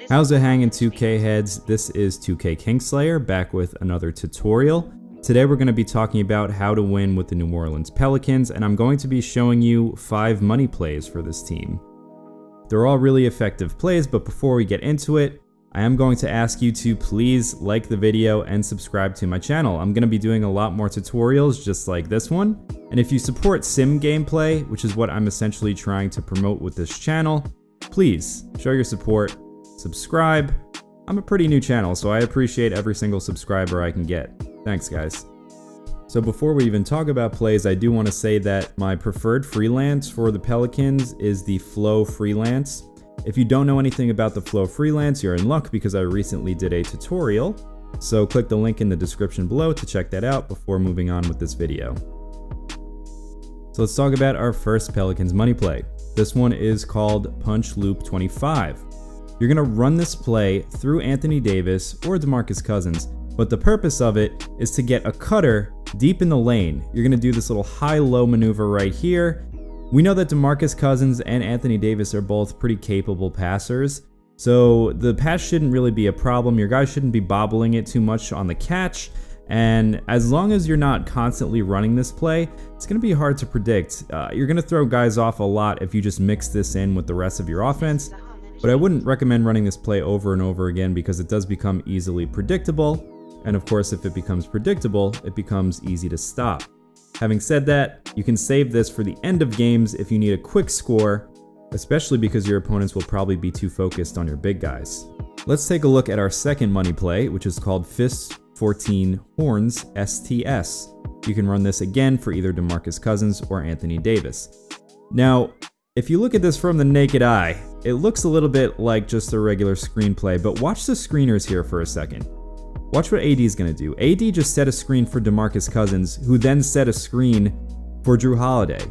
How's it hanging 2K heads? This is 2K Kingslayer back with another tutorial. Today we're going to be talking about how to win with the New Orleans Pelicans, and I'm going to be showing you 5 money plays for this team. They're all really effective plays, but before we get into it, I am going to ask you to please like the video and subscribe to my channel. I'm going to be doing a lot more tutorials just like this one, and if you support sim gameplay, which is what I'm essentially trying to promote with this channel, please show your support, subscribe. I'm a pretty new channel, so I appreciate every single subscriber I can get. Thanks, guys. So before we even talk about plays, I do want to say that my preferred freelance for the Pelicans is the Flow freelance. If you don't know anything about the Flow freelance, you're in luck because I recently did a tutorial. So click the link in the description below to check that out before moving on with this video. So let's talk about our first Pelicans money play. This one is called Punch Loop 25. You're going to run this play through Anthony Davis or DeMarcus Cousins, but the purpose of it is to get a cutter deep in the lane. You're going to do this little high-low maneuver right here. We know that DeMarcus Cousins and Anthony Davis are both pretty capable passers, so the pass shouldn't really be a problem. Your guys shouldn't be bobbling it too much on the catch, and as long as you're not constantly running this play, it's going to be hard to predict. You're going to throw guys off a lot if you just mix this in with the rest of your offense, but I wouldn't recommend running this play over and over again because it does become easily predictable, and of course if it becomes predictable, it becomes easy to stop. Having said that, you can save this for the end of games if you need a quick score, especially because your opponents will probably be too focused on your big guys. Let's take a look at our second money play, which is called Fist 14 Horns STS. You can run this again for either DeMarcus Cousins or Anthony Davis. Now, if you look at this from the naked eye, it looks a little bit like just a regular screenplay, but watch the screeners here for a second. Watch what AD is going to do. AD just set a screen for DeMarcus Cousins, who then set a screen for Jrue Holiday.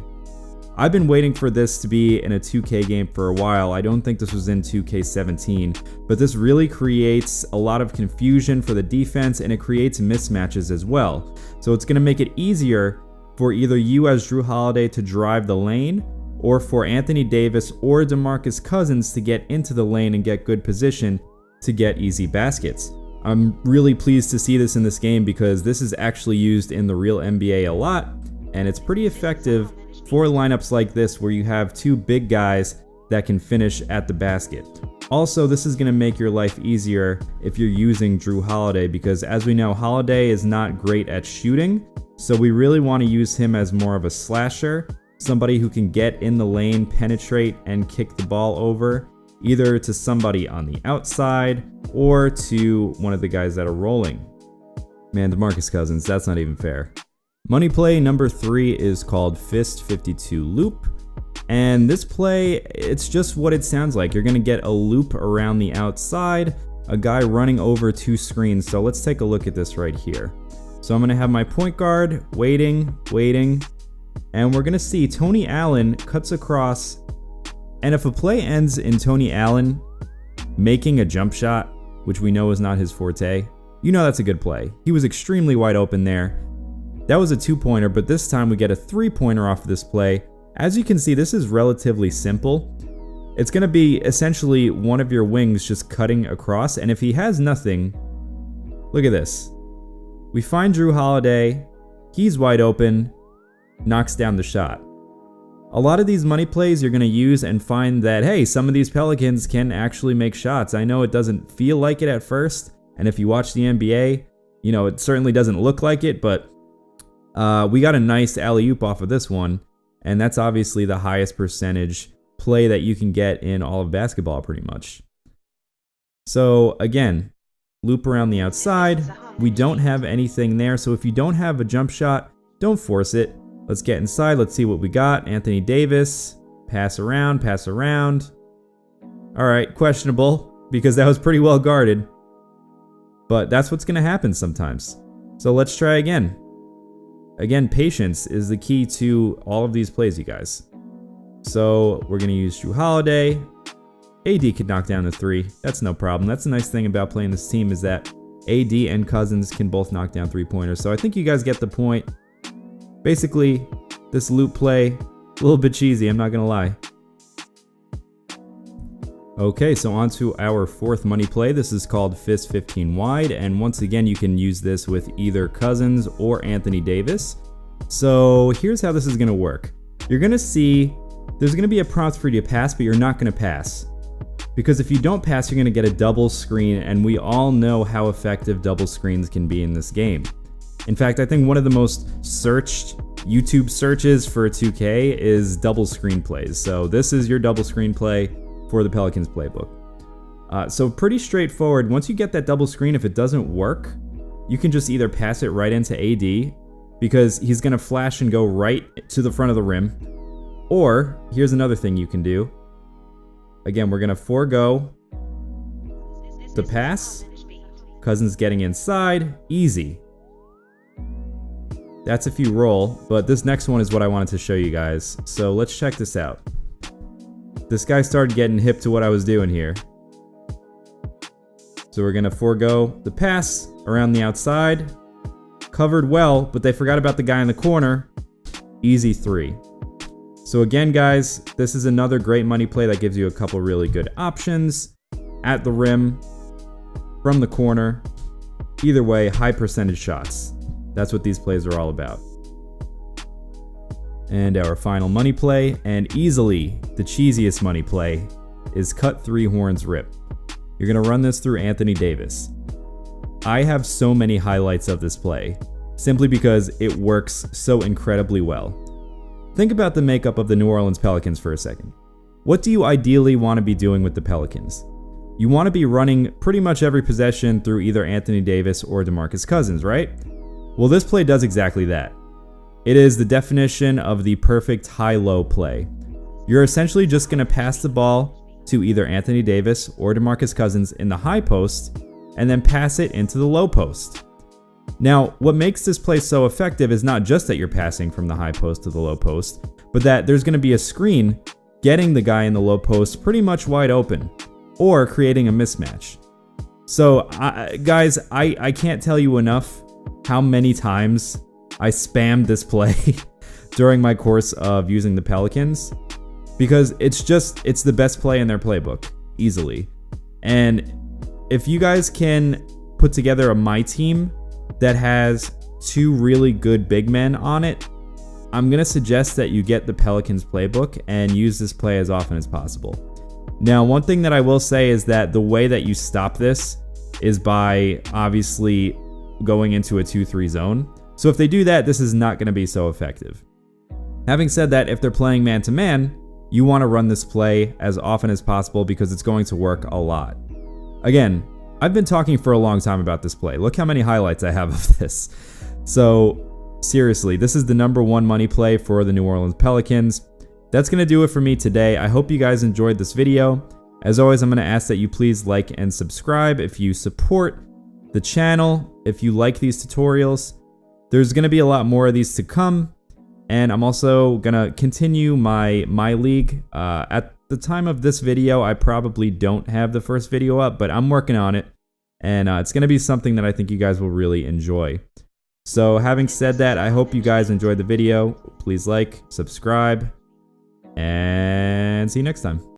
I've been waiting for this to be in a 2K game for a while. I don't think this was in 2K17, but this really creates a lot of confusion for the defense, and it creates mismatches as well. So it's going to make it easier for either you as Jrue Holiday to drive the lane, or for Anthony Davis or DeMarcus Cousins to get into the lane and get good position to get easy baskets. I'm really pleased to see this in this game because this is actually used in the real NBA a lot, and it's pretty effective for lineups like this where you have two big guys that can finish at the basket. Also, this is going to make your life easier if you're using Jrue Holiday because, as we know, Holiday is not great at shooting, so we really want to use him as more of a slasher, somebody who can get in the lane, penetrate, and kick the ball over, either to somebody on the outside or to one of the guys that are rolling. Man, DeMarcus Cousins, that's not even fair. Money play number 3 is called Fist 52 Loop. And this play, it's just what it sounds like. You're going to get a loop around the outside, a guy running over 2 screens. So let's take a look at this right here. So I'm going to have my point guard waiting, and we're going to see Tony Allen cuts across. And if a play ends in Tony Allen making a jump shot, which we know is not his forte, you know that's a good play. He was extremely wide open there. That was a 2-pointer, but this time we get a 3-pointer off of this play. As you can see, this is relatively simple. It's going to be essentially one of your wings just cutting across, and if he has nothing, look at this. We find Jrue Holiday, he's wide open, knocks down the shot. A lot of these money plays you're going to use and find that, hey, some of these Pelicans can actually make shots. I know it doesn't feel like it at first, and if you watch the NBA, you know, it certainly doesn't look like it, but we got a nice alley-oop off of this one, and that's obviously the highest percentage play that you can get in all of basketball pretty much. So again, loop around the outside. We don't have anything there, so if you don't have a jump shot, don't force it. Let's get inside. Let's see what we got. Anthony Davis. Pass around. All right, questionable because that was pretty well guarded. But that's what's going to happen sometimes. So let's try again. Again, patience is the key to all of these plays, you guys. So we're going to use Jrue Holiday. AD could knock down the 3. That's no problem. That's the nice thing about playing this team is that AD and Cousins can both knock down 3-pointers. So I think you guys get the point. Basically, this loop play, a little bit cheesy, I'm not going to lie. Okay, so on to our fourth money play. This is called Fist 15 wide, and once again, you can use this with either Cousins or Anthony Davis. So here's how this is going to work. You're going to see there's going to be a prompt for you to pass, but you're not going to pass. Because if you don't pass, you're going to get a double screen, and we all know how effective double screens can be in this game. In fact, I think one of the most searched YouTube searches for 2K is double screen plays. So this is your double screen play for the Pelicans playbook. So pretty straightforward. Once you get that double screen, if it doesn't work, you can just either pass it right into AD, because he's going to flash and go right to the front of the rim. Or, here's another thing you can do. Again, we're going to forego the pass. Cousins getting inside. Easy. That's if you roll, but this next one is what I wanted to show you guys. So let's check this out. This guy started getting hip to what I was doing here. So we're going to forego the pass around the outside. Covered well, but they forgot about the guy in the corner. Easy three. So again, guys, this is another great money play that gives you a couple really good options. At the rim, from the corner. Either way, high percentage shots. That's what these plays are all about. And our final money play, and easily the cheesiest money play, is cut three horns rip. You're going to run this through Anthony Davis. I have so many highlights of this play, simply because it works so incredibly well. Think about the makeup of the New Orleans Pelicans for a second. What do you ideally want to be doing with the Pelicans? You want to be running pretty much every possession through either Anthony Davis or DeMarcus Cousins, right? Well, this play does exactly that. It is the definition of the perfect high-low play. You're essentially just going to pass the ball to either Anthony Davis or DeMarcus Cousins in the high post, and then pass it into the low post. Now, what makes this play so effective is not just that you're passing from the high post to the low post, but that there's going to be a screen getting the guy in the low post pretty much wide open, or creating a mismatch. So, guys, I can't tell you enough how many times I spammed this play during my course of using the Pelicans, because it's the best play in their playbook, easily. And if you guys can put together a my team that has two really good big men on it, I'm going to suggest that you get the Pelicans playbook and use this play as often as possible. Now, one thing that I will say is that the way that you stop this is by obviously going into a 2-3 zone. So if they do that, this is not going to be so effective. Having said that, if they're playing man-to-man, you want to run this play as often as possible because it's going to work a lot. Again, I've been talking for a long time about this play. Look how many highlights I have of this. So seriously, this is the #1 money play for the New Orleans Pelicans. That's going to do it for me today. I hope you guys enjoyed this video. As always, I'm going to ask that you please like and subscribe if you support the channel, if you like these tutorials. There's going to be a lot more of these to come. And I'm also going to continue my league. At the time of this video, I probably don't have the first video up, but I'm working on it. And it's going to be something that I think you guys will really enjoy. So having said that, I hope you guys enjoyed the video. Please like, subscribe, and see you next time.